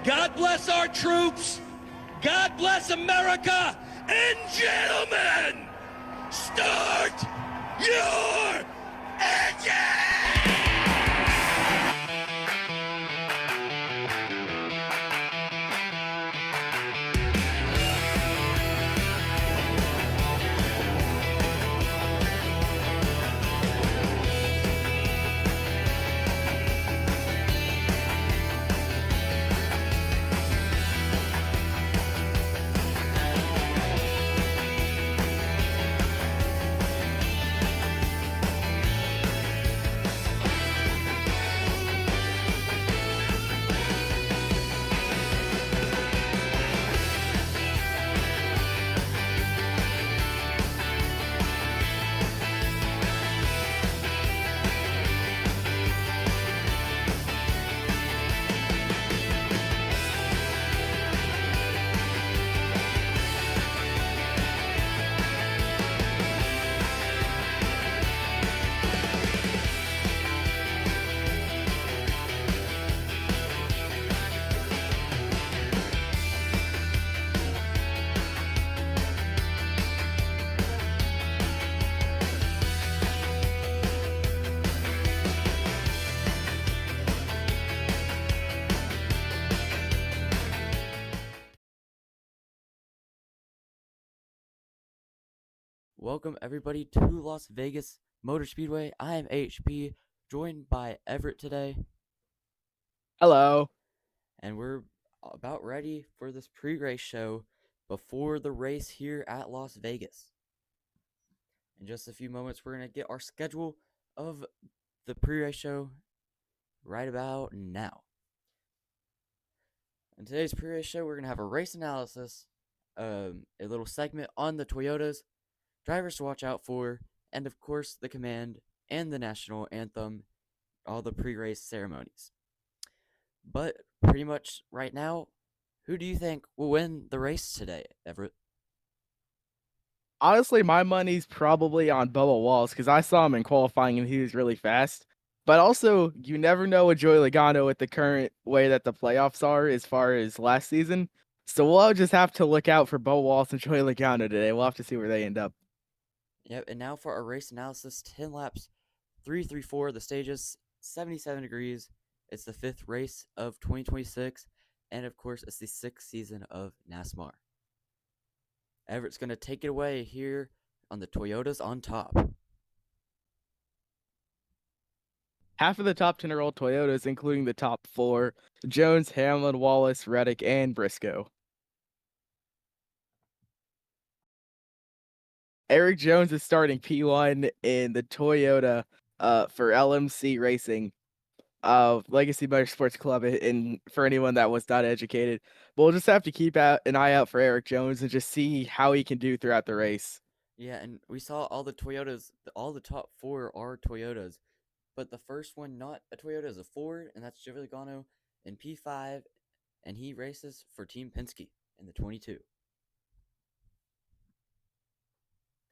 God bless our troops. God bless America. And gentlemen, start your engine! Welcome everybody to Las Vegas Motor Speedway. I am HP, joined by Everett today. Hello. And we're about ready for this pre-race show before the race here at Las Vegas. In just a few moments, we're going to get our schedule of the pre-race show right about now. In today's pre-race show, we're going to have a race analysis, a little segment on the Toyotas, drivers to watch out for, and of course the command and the national anthem, all the pre-race ceremonies. But pretty much right now, who do you think will win the race today, Everett? Honestly, my money's probably on Bubba Wallace because I saw him in qualifying and he was really fast. But also, you never know with Joey Logano with the current way that the playoffs are as far as last season. So we'll just have to look out for Bubba Wallace and Joey Logano today. We'll have to see where they end up. Yep, and now for our race analysis, 10 laps, 334, the stages, 77 degrees. It's the 5th race of 2026, and of course, it's the 6th season of Nasmar. Everett's going to take it away here on the Toyotas on top. Half of the top 10 are all Toyotas, including the top 4, Jones, Hamlin, Wallace, Reddick, and Briscoe. Eric Jones is starting P1 in the Toyota for LMC Racing. Legacy Motorsports Club, and for anyone that was not educated. But we'll just have to keep an eye out for Eric Jones and just see how he can do throughout the race. Yeah, and we saw all the Toyotas, all the top 4 are Toyotas, but the first one not a Toyota is a Ford, and that's Joey Logano in P5, and he races for Team Penske in the 22.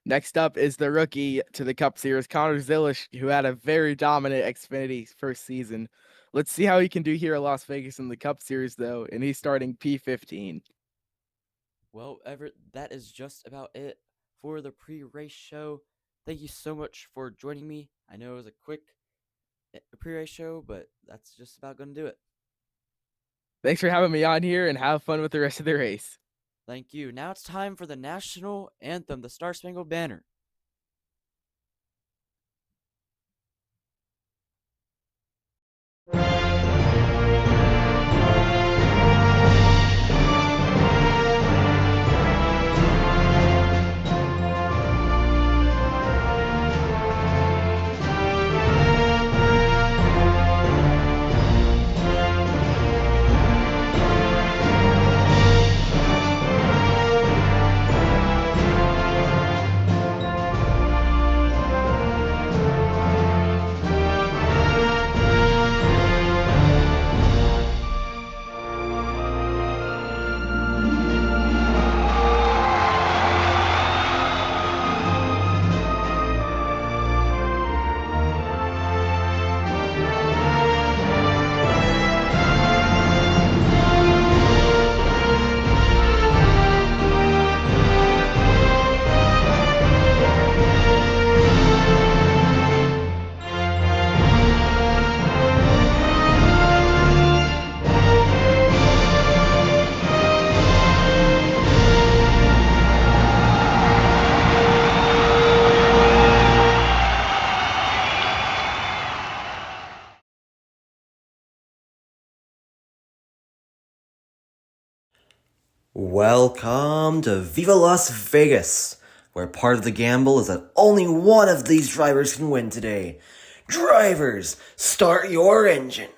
Next up is the rookie to the Cup Series, Connor Zilish, who had a very dominant Xfinity first season. Let's see how he can do here at Las Vegas in the Cup Series, though, and he's starting P15. Well, Everett, that is just about it for the pre-race show. Thank you so much for joining me. I know it was a quick pre-race show, but that's just about going to do it. Thanks for having me on here, and have fun with the rest of the race. Thank you. Now it's time for the national anthem, the Star Spangled Banner. Welcome to Viva Las Vegas, where part of the gamble is that only one of these drivers can win today. Drivers, start your engines.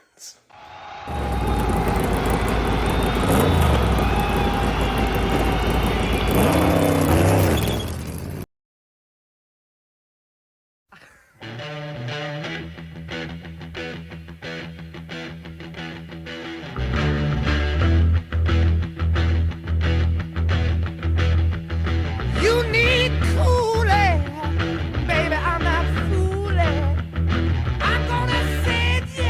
You need cooling, baby. I'm not fooling. I'm gonna send you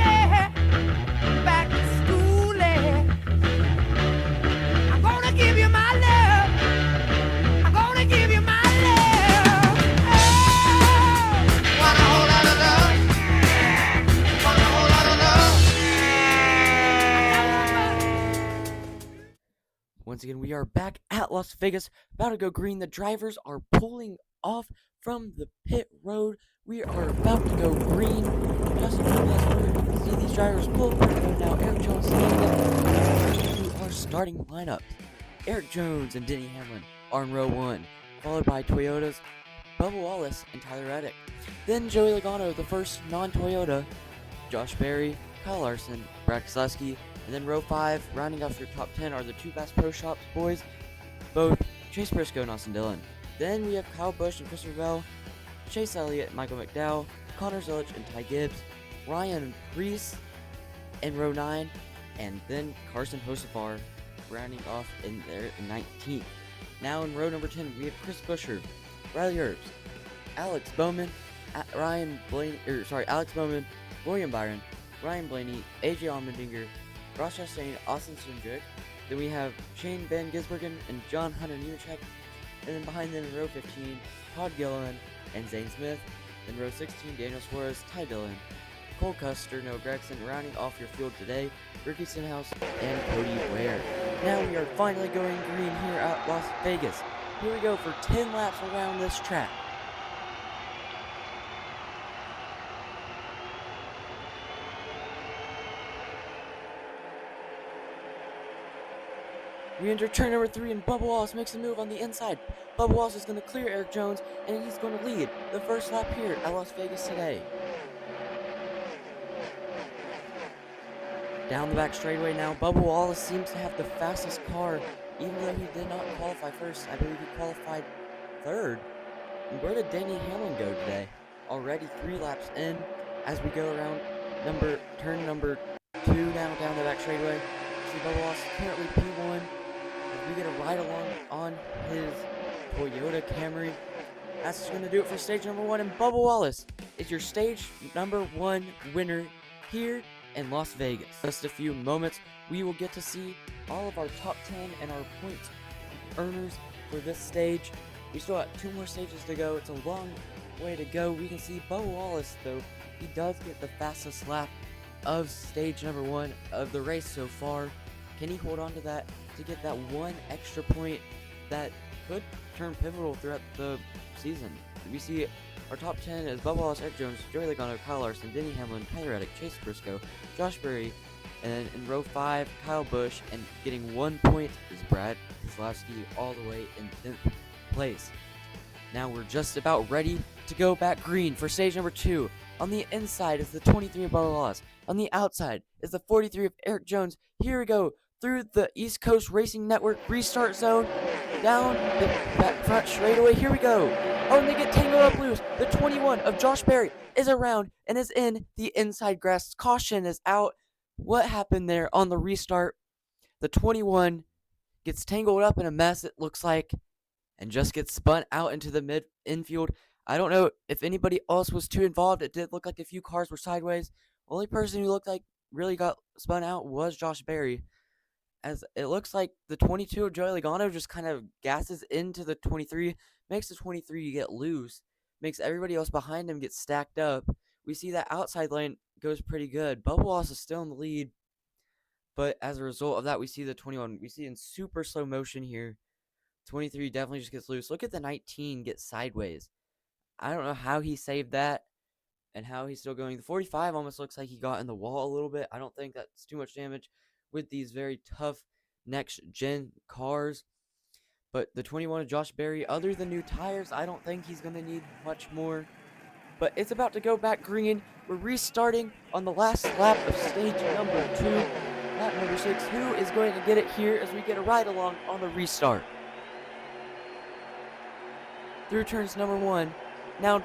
back to schooling. I'm gonna give you my love. I'm gonna give you my love. Oh, want a whole lot of love. Want a whole lot of love. Once again, we are back at Las Vegas, about to go green. The drivers are pulling off from the pit road. We are about to go green. Just as we see these drivers pull up the road now. Eric Jones leading to our starting lineup. Eric Jones and Denny Hamlin are in row 1, followed by Toyota's Bubba Wallace and Tyler Reddick. Then Joey Logano, the first non-Toyota, Josh Berry, Kyle Larson, Brad Keselowski, and then row 5, rounding off your top 10, are the two Bass Pro Shops boys, both Chase Briscoe and Austin Dillon. Then we have Kyle Busch and Christopher Bell, Chase Elliott, Michael McDowell, Connor Zilic and Ty Gibbs, Ryan Preece in row 9, and then Carson Hocevar rounding off in there in 19th. Now in row number 10, we have Chris Buescher, Riley Herbst, Alex Bowman, Alex Bowman, William Byron, Ryan Blaney, AJ Allmendinger, Ross Chastain, Austin Cindric. Then we have Shane Van Gisbergen and John Hunter Nemechek. And then behind them in row 15, Todd Gilliland and Zane Smith. Then row 16, Daniel Suarez, Ty Dillon, Cole Custer, Noah Gregson. Rounding off your field today, Ricky Stenhouse and Cody Ware. Now we are finally going green here at Las Vegas. Here we go for 10 laps around this track. We enter turn number 3 and Bubba Wallace makes a move on the inside. Bubba Wallace is going to clear Eric Jones and he's going to lead the first lap here at Las Vegas today. Down the back straightaway now, Bubba Wallace seems to have the fastest car, even though he did not qualify first. I believe he qualified third. And where did Denny Hamlin go today? Already 3 laps in as we go around turn number 2 now down the back straightaway. See Bubba Wallace currently P1. We get a ride along on his Toyota Camry. That's just going to do it for stage number 1. And Bubba Wallace is your stage number 1 winner here in Las Vegas. Just a few moments, we will get to see all of our top 10 and our point earners for this stage. We still have 2 more stages to go. It's a long way to go. We can see Bubba Wallace, though, he does get the fastest lap of stage number 1 of the race so far. Can he hold on to that to get that 1 extra point that could turn pivotal throughout the season? We see our top 10 is Bubba Wallace, Eric Jones, Joey Logano, Kyle Larson, Denny Hamlin, Tyler Reddick, Chase Briscoe, Josh Berry, and then in row 5, Kyle Busch, and getting 1 point is Brad Keselowski all the way in 10th place. Now we're just about ready to go back green for stage number 2. On the inside is the 23 of Bubba Wallace. On the outside is the 43 of Eric Jones. Here we go through the East Coast Racing Network restart zone, down the back front straightaway. Here we go. Oh, and they get tangled up loose. The 21 of Josh Berry is around and is in the inside grass. Caution is out. What happened there on the restart? The 21 gets tangled up in a mess, it looks like, and just gets spun out into the infield. I don't know if anybody else was too involved. It did look like a few cars were sideways. Only person who looked like really got spun out was Josh Berry. As it looks like the 22 of Joey Logano just kind of gasses into the 23, makes the 23 get loose, makes everybody else behind him get stacked up. We see that outside lane goes pretty good. Bubba Wallace is still in the lead, but as a result of that, we see the 21, we see in super slow motion here. 23 definitely just gets loose. Look at the 19 get sideways. I don't know how he saved that and how he's still going. The 45 almost looks like he got in the wall a little bit. I don't think that's too much damage with these very tough next gen cars. But the 21 of Josh Berry, other than new tires, I don't think he's going to need much more. But it's about to go back green. We're restarting on the last lap of stage number 2. Lap number 6. Who is going to get it here as we get a ride along on the restart? Through turns number 1. Now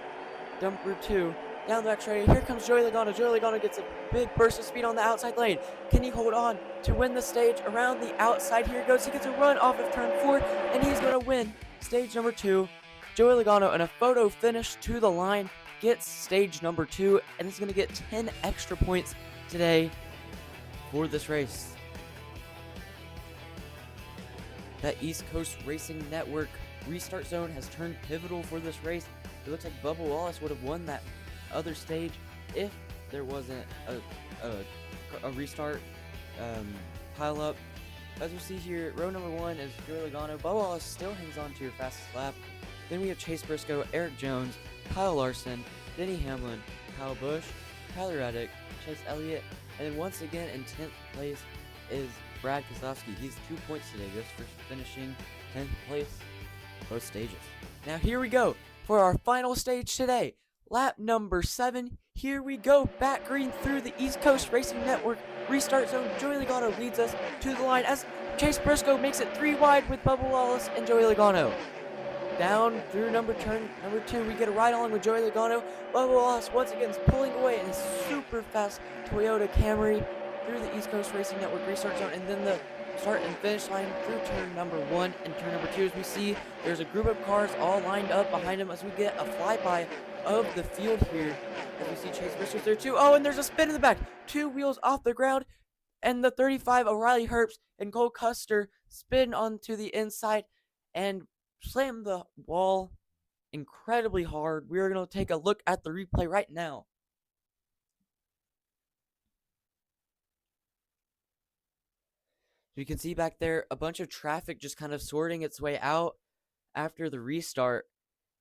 number 2. Down the back straight. Here comes Joey Logano. Joey Logano gets a big burst of speed on the outside lane. Can he hold on to win the stage around the outside? Here he goes. He gets a run off of turn 4, and he's going to win stage number 2. Joey Logano in a photo finish to the line gets stage number 2, and is going to get 10 extra points today for this race. That East Coast Racing Network restart zone has turned pivotal for this race. It looks like Bubba Wallace would have won that other stage if there wasn't a restart pile up. As we see here, row number 1 is Joey Logano. Bubba Wallace still hangs on to your fastest lap. Then we have Chase Briscoe, Eric Jones, Kyle Larson, Denny Hamlin, Kyle Busch, Tyler Reddick, Chase Elliott, and then once again in 10th place is Brad Keselowski. He's 2 points today just for finishing 10th place both stages. Now here we go for our final stage today. Lap number 7. Here we go, back green through the East Coast Racing Network restart zone. Joey Logano leads us to the line as Chase Briscoe makes it 3 wide with Bubba Wallace and Joey Logano. Down through turn number 2, we get a ride along with Joey Logano. Bubba Wallace once again is pulling away in a super fast Toyota Camry through the East Coast Racing Network restart zone, and then the start and finish line through turn number 1 and turn number 2. As we see, there's a group of cars all lined up behind him as we get a flyby of the field here. As we see Chase Briscoe's there too. Oh, and there's a spin in the back. 2 wheels off the ground, and the 35 O'Reilly Herbst and Cole Custer spin onto the inside and slam the wall incredibly hard. We are going to take a look at the replay right now. You can see back there a bunch of traffic just kind of sorting its way out after the restart,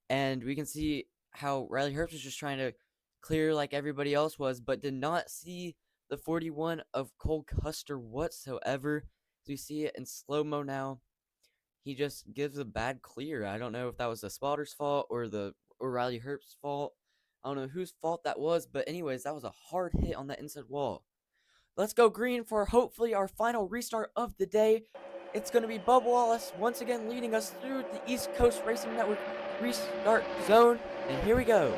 and we can see how Riley Herbst was just trying to clear like everybody else was, but did not see the 41 of Cole Custer whatsoever. As we see it in slow-mo now, he just gives a bad clear. I don't know if that was the spotter's fault or Riley Herbst's fault. I don't know whose fault that was, but anyways, that was a hard hit on that inside wall. Let's go green for hopefully our final restart of the day. It's going to be Bubba Wallace once again leading us through the East Coast Racing Network restart zone. And here we go.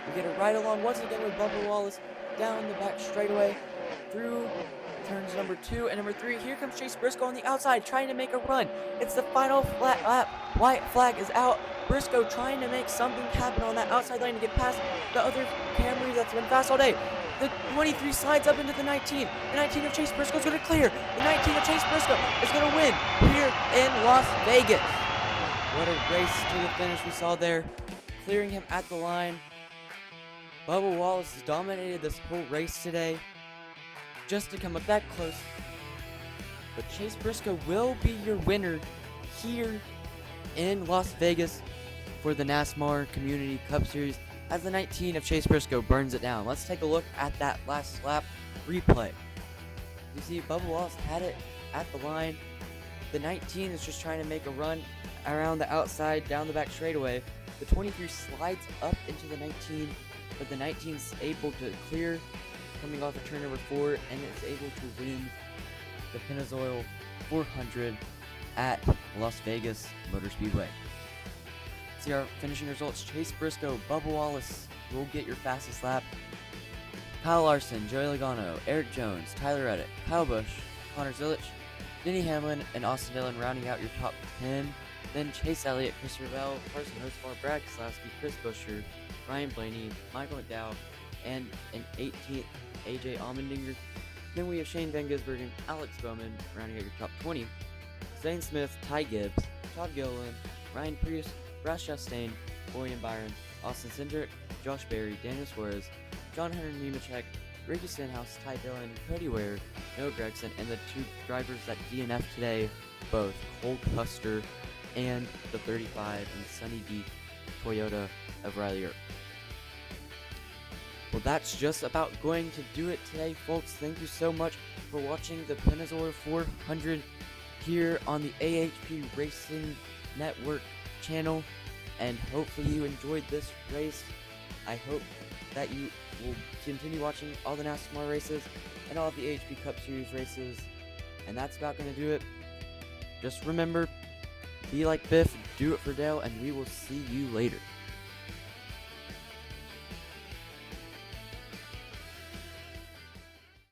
We get a ride along once again with Bubba Wallace down the back straightaway through turns number 2 and number 3. Here comes Chase Briscoe on the outside trying to make a run. It's the final flat lap. White flag is out. Briscoe trying to make something happen on that outside lane to get past the other Camry that's been fast all day. The 23 slides up into the 19. The 19 of Chase Briscoe is going to clear. The 19 of Chase Briscoe is going to win here in Las Vegas. What a race to the finish we saw there. Clearing him at the line. Bubba Wallace has dominated this whole race today, just to come up that close. But Chase Briscoe will be your winner here in Las Vegas for the Nasmar Community Cup Series as the 19 of Chase Briscoe burns it down. Let's take a look at that last lap replay. You see Bubba Wallace had it at the line. The 19 is just trying to make a run around the outside down the back straightaway. The 23 slides up into the 19, but the 19 is able to clear coming off of turn number 4, and is able to win the Pennzoil 400 at Las Vegas Motor Speedway. See our finishing results. Chase Briscoe, Bubba Wallace will get your fastest lap. Kyle Larson, Joey Logano, Eric Jones, Tyler Reddick, Kyle Busch, Connor Zilich, Denny Hamlin, and Austin Dillon rounding out your top 10. Then Chase Elliott, Chris Ravel, Carson Hocebar, Brad Keselowski, Chris Buescher, Ryan Blaney, Michael McDowell, and an 18th AJ Allmendinger. Then we have Shane Van Gisbergen, Alex Bowman rounding out your top 20. Zane Smith, Ty Gibbs, Todd Gilliland, Ryan Priest, Ross Chastain, William Byron, Austin Cindric, Josh Berry, Daniel Suarez, John Henry Nemechek, Ricky Stenhouse, Ty Dillon, Cody Ware, Noah Gregson, and the 2 drivers that DNF today, both Cole Custer and the 35 and Sunny D Toyota of Riley Earp. Well, that's just about going to do it today, folks. Thank you so much for watching the Peninsula 400 here on the AHP Racing Network channel, and hopefully you enjoyed this race. I hope that you will continue watching all the Nasmar races and all of the AHP Cup Series races, and that's about going to do it. Just remember, be like Biff, do it for Dale, and we will see you later.